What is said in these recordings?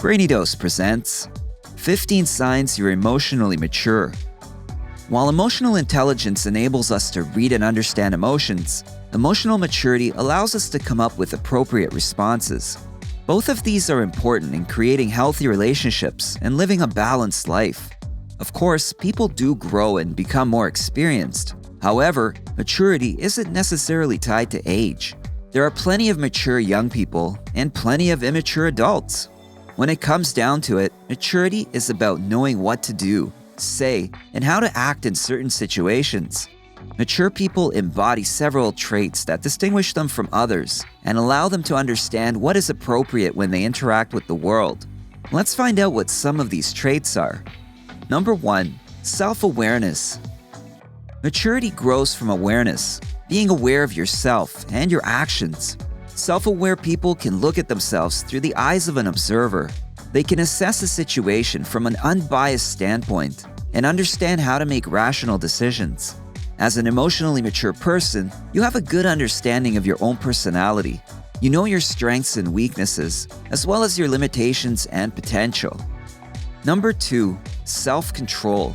Brainy Dose presents 15 Signs You're Emotionally Mature. While emotional intelligence enables us to read and understand emotions, emotional maturity allows us to come up with appropriate responses. Both of these are important in creating healthy relationships and living a balanced life. Of course, people do grow and become more experienced. However, maturity isn't necessarily tied to age. There are plenty of mature young people and plenty of immature adults. When it comes down to it, maturity is about knowing what to do, say, and how to act in certain situations. Mature people embody several traits that distinguish them from others and allow them to understand what is appropriate when they interact with the world. Let's find out what some of these traits are. Number 1. Self-awareness. Maturity grows from awareness, being aware of yourself and your actions. Self-aware people can look at themselves through the eyes of an observer. They can assess a situation from an unbiased standpoint and understand how to make rational decisions. As an emotionally mature person, you have a good understanding of your own personality. You know your strengths and weaknesses, as well as your limitations and potential. Number 2. Self-control.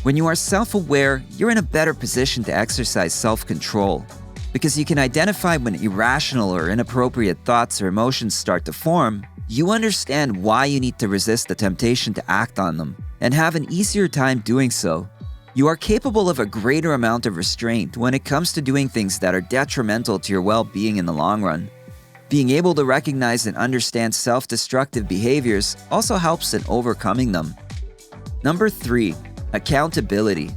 When you are self-aware, you're in a better position to exercise self-control because you can identify when irrational or inappropriate thoughts or emotions start to form. You understand why you need to resist the temptation to act on them and have an easier time doing so. You are capable of a greater amount of restraint when it comes to doing things that are detrimental to your well-being in the long run. Being able to recognize and understand self-destructive behaviors also helps in overcoming them. Number 3. Accountability.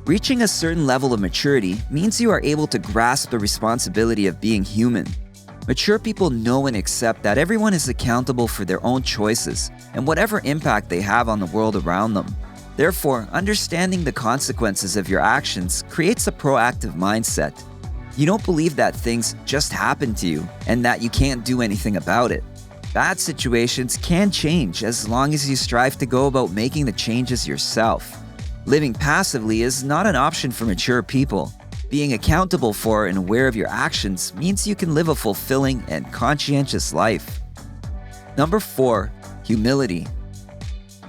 Reaching a certain level of maturity means you are able to grasp the responsibility of being human. Mature people know and accept that everyone is accountable for their own choices and whatever impact they have on the world around them. Therefore, understanding the consequences of your actions creates a proactive mindset. You don't believe that things just happen to you and that you can't do anything about it. Bad situations can change as long as you strive to go about making the changes yourself. Living passively is not an option for mature people. Being accountable for and aware of your actions means you can live a fulfilling and conscientious life. Number 4. Humility.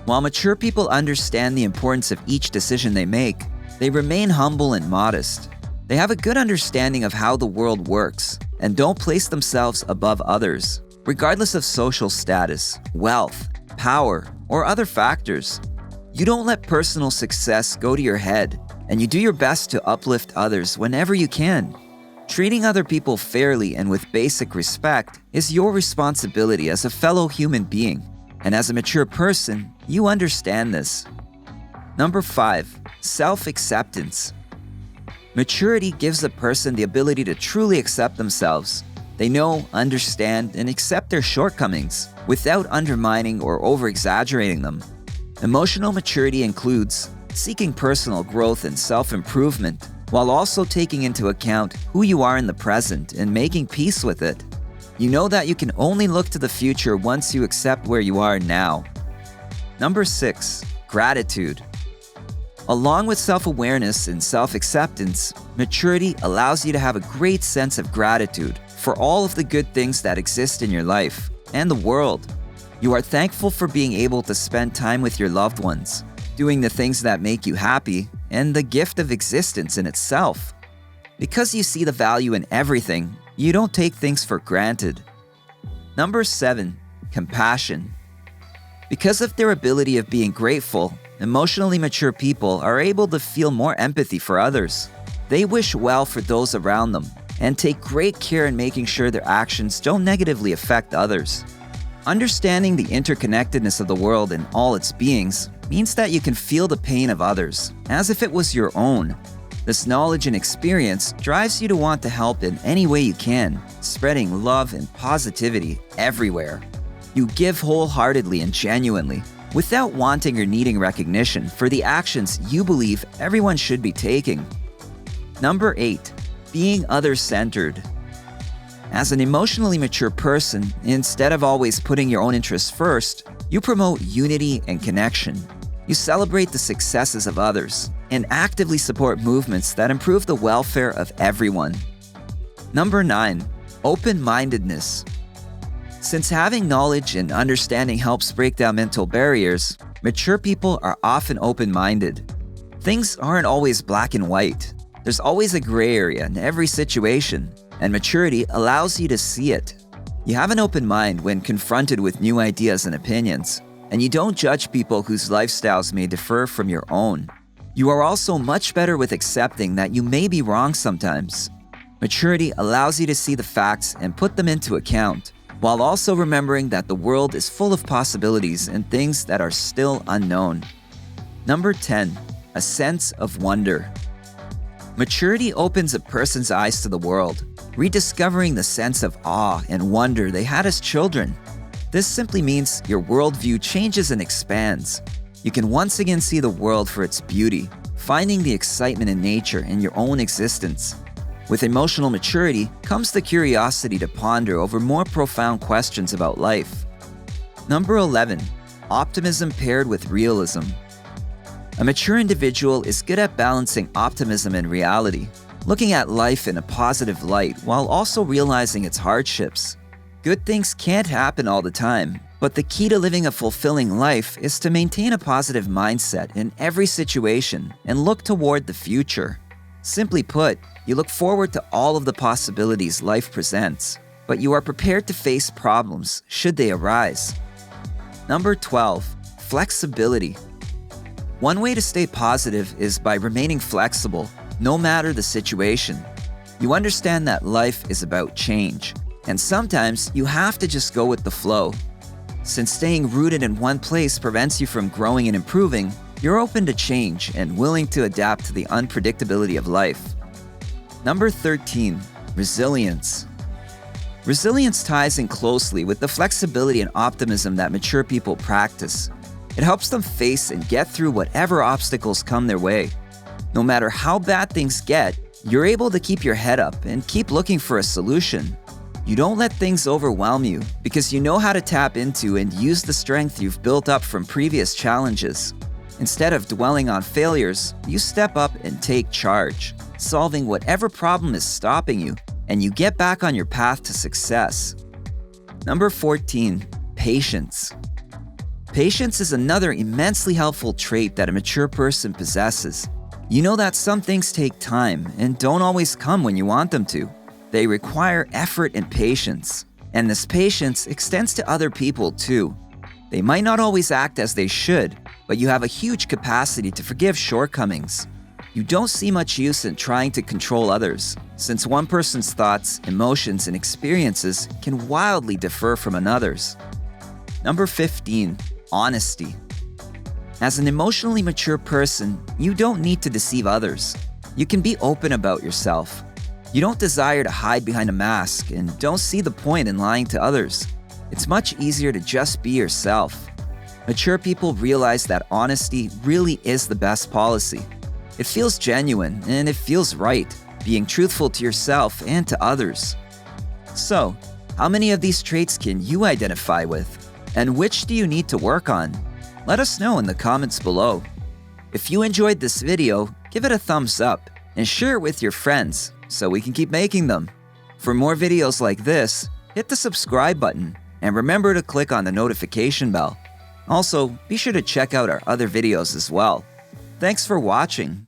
While mature people understand the importance of each decision they make, they remain humble and modest. They have a good understanding of how the world works and don't place themselves above others, regardless of social status, wealth, power, or other factors. You don't let personal success go to your head, and you do your best to uplift others whenever you can. Treating other people fairly and with basic respect is your responsibility as a fellow human being, and as a mature person, you understand this. Number 5. Self-acceptance. Maturity gives a person the ability to truly accept themselves. They know, understand, and accept their shortcomings without undermining or over-exaggerating them. Emotional maturity includes seeking personal growth and self-improvement, while also taking into account who you are in the present and making peace with it. You know that you can only look to the future once you accept where you are now. Number 6. Gratitude. Along with self-awareness and self-acceptance, maturity allows you to have a great sense of gratitude for all of the good things that exist in your life and the world. You are thankful for being able to spend time with your loved ones, doing the things that make you happy, and the gift of existence in itself. Because you see the value in everything, you don't take things for granted. Number 7. Compassion. Because of their ability of being grateful, emotionally mature people are able to feel more empathy for others. They wish well for those around them and take great care in making sure their actions don't negatively affect others. Understanding the interconnectedness of the world and all its beings means that you can feel the pain of others as if it was your own. This knowledge and experience drives you to want to help in any way you can, spreading love and positivity everywhere. You give wholeheartedly and genuinely, without wanting or needing recognition for the actions you believe everyone should be taking. Number 8. Being other-centered. As an emotionally mature person, instead of always putting your own interests first, you promote unity and connection. You celebrate the successes of others and actively support movements that improve the welfare of everyone. Number 9. Open-mindedness. Since having knowledge and understanding helps break down mental barriers, mature people are often open-minded. Things aren't always black and white. There's always a gray area in every situation, and maturity allows you to see it. You have an open mind when confronted with new ideas and opinions, and you don't judge people whose lifestyles may differ from your own. You are also much better with accepting that you may be wrong sometimes. Maturity allows you to see the facts and put them into account, while also remembering that the world is full of possibilities and things that are still unknown. Number 10, a sense of wonder. Maturity opens a person's eyes to the world, rediscovering the sense of awe and wonder they had as children. This simply means your worldview changes and expands. You can once again see the world for its beauty, finding the excitement in nature and your own existence. With emotional maturity comes the curiosity to ponder over more profound questions about life. Number 11, optimism paired with realism. A mature individual is good at balancing optimism and reality, looking at life in a positive light while also realizing its hardships. Good things can't happen all the time, but the key to living a fulfilling life is to maintain a positive mindset in every situation and look toward the future. Simply put, you look forward to all of the possibilities life presents, but you are prepared to face problems should they arise. Number 12, flexibility. One way to stay positive is by remaining flexible, no matter the situation. You understand that life is about change, and sometimes you have to just go with the flow. Since staying rooted in one place prevents you from growing and improving, you're open to change and willing to adapt to the unpredictability of life. Number 13, resilience. Resilience ties in closely with the flexibility and optimism that mature people practice. It helps them face and get through whatever obstacles come their way. No matter how bad things get, you're able to keep your head up and keep looking for a solution. You don't let things overwhelm you because you know how to tap into and use the strength you've built up from previous challenges. Instead of dwelling on failures, you step up and take charge, solving whatever problem is stopping you, and you get back on your path to success. Number 14, patience. Patience is another immensely helpful trait that a mature person possesses. You know that some things take time and don't always come when you want them to. They require effort and patience, and this patience extends to other people too. They might not always act as they should, but you have a huge capacity to forgive shortcomings. You don't see much use in trying to control others, since one person's thoughts, emotions, and experiences can wildly differ from another's. Number 15, honesty. As an emotionally mature person, you don't need to deceive others. You can be open about yourself. You don't desire to hide behind a mask and don't see the point in lying to others. It's much easier to just be yourself. Mature people realize that honesty really is the best policy. It feels genuine and it feels right, being truthful to yourself and to others. So, how many of these traits can you identify with? And which do you need to work on? Let us know in the comments below. If you enjoyed this video, give it a thumbs up and share it with your friends so we can keep making them. For more videos like this, hit the subscribe button and remember to click on the notification bell. Also, be sure to check out our other videos as well. Thanks for watching.